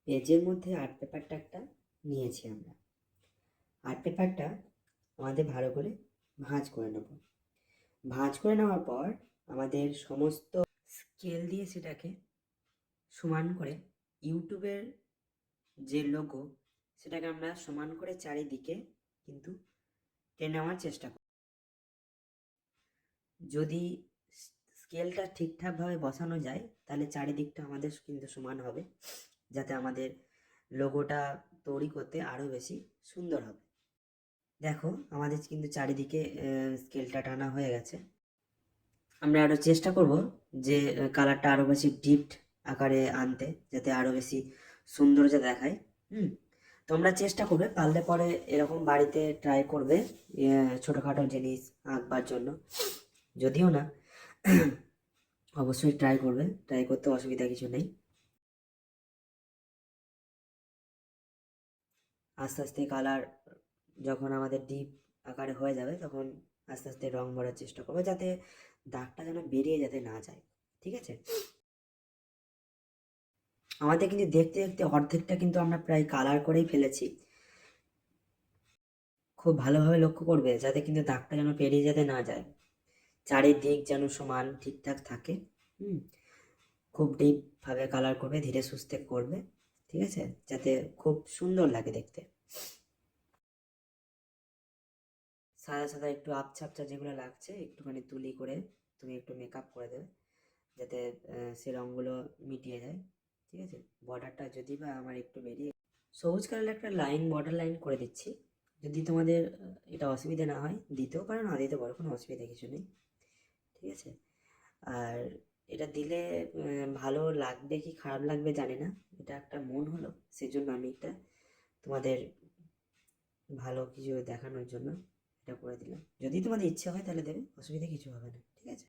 পেজের মধ্যে আর্ট পেপারটা একটা নিয়েছি আমরা। আর্ট পেপারটা আমাদের ভালো করে ভাঁজ করে নেব। ভাঁজ করে নেওয়ার পর আমাদের সমস্ত স্কেল দিয়ে সেটাকে সমান করে ইউটিউবের যে লোগো সেটাকে আমরা সমান করে চারিদিকে কিন্তু টেনে নেওয়ার চেষ্টা করি। যদি স্কেলটা ঠিকঠাকভাবে বসানো যায় তাহলে চারিদিকটা আমাদের কিন্তু সমান হবে, যাতে আমাদের লোগোটা তৈরি করতে আরও বেশি সুন্দর হবে। দেখো আমাদের কিন্তু চারিদিকে স্কেলটা টানা হয়ে গেছে। আমরা আরও চেষ্টা করব যে কালারটা আরও বেশি ডিপ আকারে আনতে, যাতে আরও বেশি সৌন্দর্য দেখায়। তোমরা চেষ্টা করবে, পারলে পরে এরকম বাড়িতে ট্রাই করবে ছোটোখাটো জিনিস আঁকবার জন্য। যদিও না অবশ্যই ট্রাই করবে, ট্রাই করতে অসুবিধা কিছু নেই। আস্তে আস্তে কালার যখন আমাদের ডিপ আকারে হয়ে যাবে তখন আস্তে আস্তে রং ভরার চেষ্টা করবো, যাতে দাগটা যেন বেরিয়ে যাতে না যায়। ঠিক আছে, আমাদের কিন্তু দেখতে দেখতে অর্ধেকটা কিন্তু আমরা প্রায় কালার করেই ফেলেছি। খুব ভালোভাবে লক্ষ্য করবে যাতে কিন্তু দাগটা যেন বেরিয়ে যেতে না যায়, চারিদিক যেন সমান ঠিকঠাক থাকে। খুব ডিপভাবে কালার করবে, ধীরে সুস্থে করবে, ঠিক আছে, যাতে খুব সুন্দর লাগে দেখতে। সাদা সাদা একটু আবছা আবছা যেগুলো লাগছে একটুখানি তুলি করে তুমি একটু মেকআপ করে দেবে, যাতে সে রঙগুলো মিটিয়ে যায়। ঠিক আছে, বর্ডারটা যদি বা আমার একটু বেরিয়ে সবুজ কালারের একটা লাইন, বর্ডার লাইন করে দিচ্ছি। যদি তোমাদের এটা অসুবিধা না হয় দিতেও পারো, না দিতে পারো, কোনো অসুবিধা কিছু নেই। ঠিক আছে, আর এটা দিলে ভালো লাগবে কি খারাপ লাগবে জানি না, এটা একটা মন হলো, সেজন্য আমি এটা তোমাদের ভালো কিছু দেখানোর জন্য এটা করে দিলাম। যদি তোমাদের ইচ্ছে হয় তাহলে দেবে, অসুবিধা কিছু হবে না। ঠিক আছে।